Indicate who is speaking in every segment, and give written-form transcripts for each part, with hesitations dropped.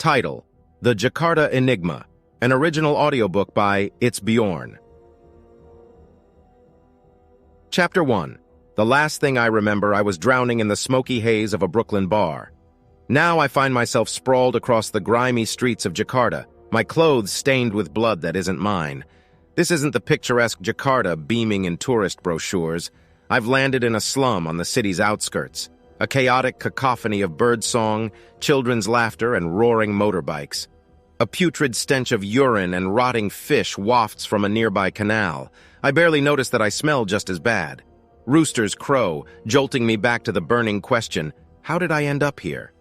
Speaker 1: Title: The Jakarta Enigma, an original audiobook by It's Bjorn. Chapter 1. The last thing I remember, I was drowning in the smoky haze of a Brooklyn bar. Now I find myself sprawled across the grimy streets of Jakarta, my clothes stained with blood that isn't mine. This isn't the picturesque Jakarta beaming in tourist brochures. I've landed in a slum on the city's outskirts, a chaotic cacophony of birdsong, children's laughter, and roaring motorbikes. A putrid stench of urine and rotting fish wafts from a nearby canal. I barely notice that I smell just as bad. Roosters crow, jolting me back to the burning question, how did I end up here?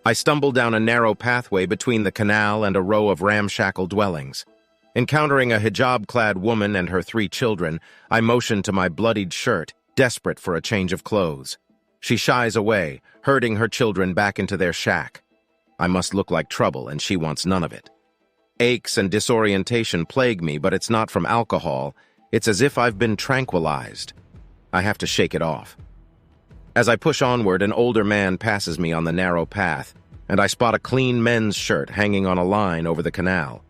Speaker 1: I stumble down a narrow pathway between the canal and a row of ramshackle dwellings. Encountering a hijab-clad woman and her 3 children, I motion to my bloodied shirt, desperate for a change of clothes. She shies away, herding her children back into their shack. I must look like trouble, and she wants none of it. Aches and disorientation plague me, but it's not from alcohol. It's as if I've been tranquilized. I have to shake it off. As I push onward, an older man passes me on the narrow path, and I spot a clean men's shirt hanging on a line over the canal.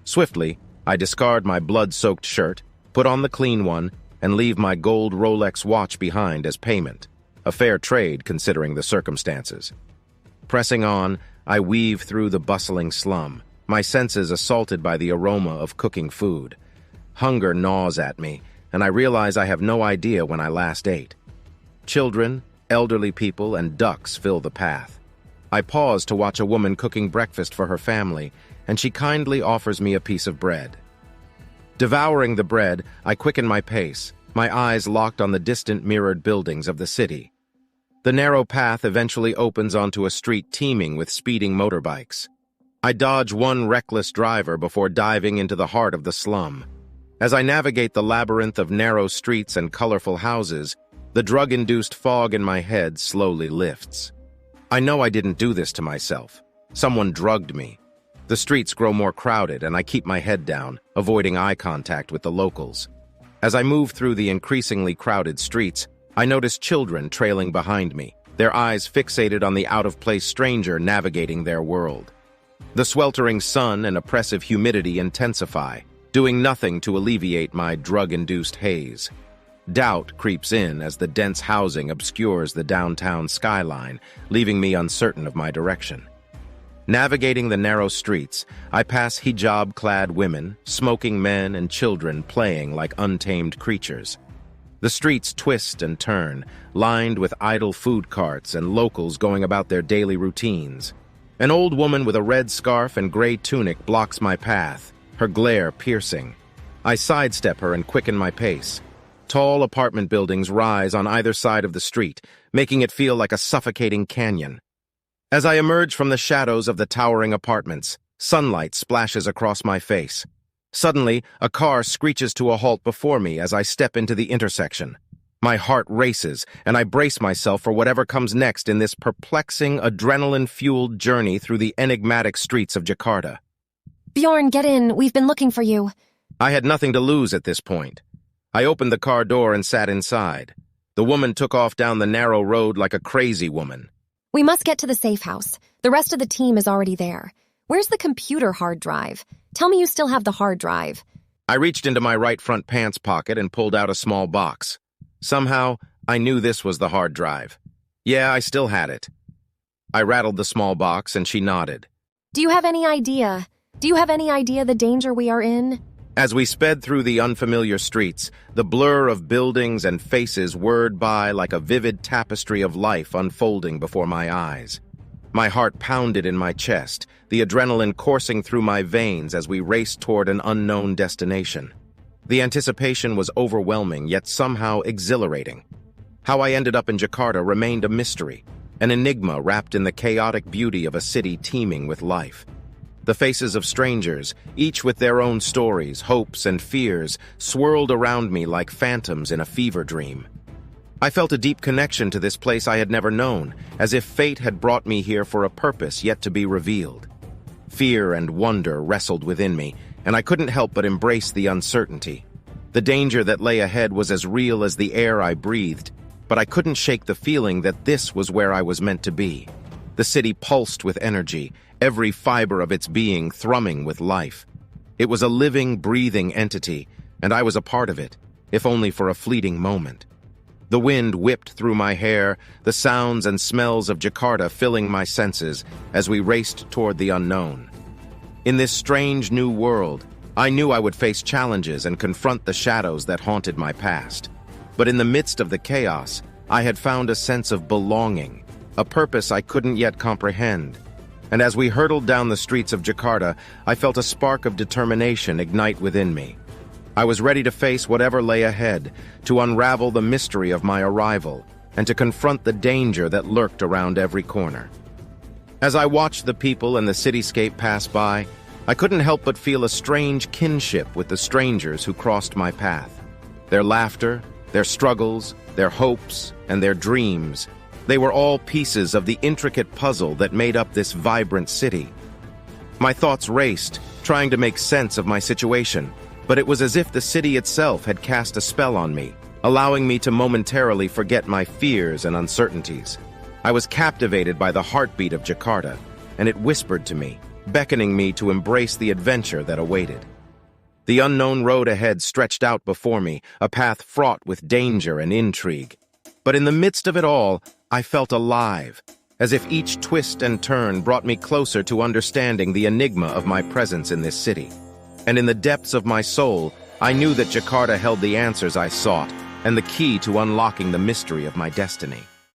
Speaker 1: Swiftly, I discard my blood-soaked shirt, put on the clean one, and leave my gold Rolex watch behind as payment. A fair trade considering the circumstances. Pressing on, I weave through the bustling slum, my senses assaulted by the aroma of cooking food. Hunger gnaws at me, and I realize I have no idea when I last ate. Children, elderly people, and ducks fill the path. I pause to watch a woman cooking breakfast for her family, and she kindly offers me a piece of bread. Devouring the bread, I quicken my pace, my eyes locked on the distant mirrored buildings of the city. The narrow path eventually opens onto a street teeming with speeding motorbikes. I dodge one reckless driver before diving into the heart of the slum. As I navigate the labyrinth of narrow streets and colorful houses, the drug-induced fog in my head slowly lifts. I know I didn't do this to myself. Someone drugged me. The streets grow more crowded, and I keep my head down, avoiding eye contact with the locals. As I move through the increasingly crowded streets, I notice children trailing behind me, their eyes fixated on the out-of-place stranger navigating their world. The sweltering sun and oppressive humidity intensify, doing nothing to alleviate my drug-induced haze. Doubt creeps in as the dense housing obscures the downtown skyline, leaving me uncertain of my direction. Navigating the narrow streets, I pass hijab-clad women, smoking men, and children playing like untamed creatures. The streets twist and turn, lined with idle food carts and locals going about their daily routines. An old woman with a red scarf and gray tunic blocks my path, her glare piercing. I sidestep her and quicken my pace. Tall apartment buildings rise on either side of the street, making it feel like a suffocating canyon. As I emerge from the shadows of the towering apartments, sunlight splashes across my face. Suddenly, a car screeches to a halt before me as I step into the intersection. My heart races, and I brace myself for whatever comes next in this perplexing, adrenaline-fueled journey through the enigmatic streets of Jakarta.
Speaker 2: Bjorn, get in. We've been looking for you.
Speaker 1: I had nothing to lose at this point. I opened the car door and sat inside. The woman took off down the narrow road like a crazy woman.
Speaker 2: We must get to the safe house. The rest of the team is already there. Where's the computer hard drive? Tell me you still have the hard drive.
Speaker 1: I reached into my right front pants pocket and pulled out a small box. Somehow, I knew this was the hard drive. Yeah, I still had it. I rattled the small box and she nodded.
Speaker 2: Do you have any idea the danger we are in?
Speaker 1: As we sped through the unfamiliar streets, the blur of buildings and faces whirred by like a vivid tapestry of life unfolding before my eyes. My heart pounded in my chest, the adrenaline coursing through my veins as we raced toward an unknown destination. The anticipation was overwhelming, yet somehow exhilarating. How I ended up in Jakarta remained a mystery, an enigma wrapped in the chaotic beauty of a city teeming with life. The faces of strangers, each with their own stories, hopes, and fears, swirled around me like phantoms in a fever dream. I felt a deep connection to this place I had never known, as if fate had brought me here for a purpose yet to be revealed. Fear and wonder wrestled within me, and I couldn't help but embrace the uncertainty. The danger that lay ahead was as real as the air I breathed, but I couldn't shake the feeling that this was where I was meant to be. The city pulsed with energy, every fiber of its being thrumming with life. It was a living, breathing entity, and I was a part of it, if only for a fleeting moment. The wind whipped through my hair, the sounds and smells of Jakarta filling my senses as we raced toward the unknown. In this strange new world, I knew I would face challenges and confront the shadows that haunted my past. But in the midst of the chaos, I had found a sense of belonging, a purpose I couldn't yet comprehend. And as we hurtled down the streets of Jakarta, I felt a spark of determination ignite within me. I was ready to face whatever lay ahead, to unravel the mystery of my arrival, and to confront the danger that lurked around every corner. As I watched the people and the cityscape pass by, I couldn't help but feel a strange kinship with the strangers who crossed my path. Their laughter, their struggles, their hopes, and their dreams, they were all pieces of the intricate puzzle that made up this vibrant city. My thoughts raced, trying to make sense of my situation, but it was as if the city itself had cast a spell on me, allowing me to momentarily forget my fears and uncertainties. I was captivated by the heartbeat of Jakarta, and it whispered to me, beckoning me to embrace the adventure that awaited. The unknown road ahead stretched out before me, a path fraught with danger and intrigue. But in the midst of it all, I felt alive, as if each twist and turn brought me closer to understanding the enigma of my presence in this city. And in the depths of my soul, I knew that Jakarta held the answers I sought and the key to unlocking the mystery of my destiny.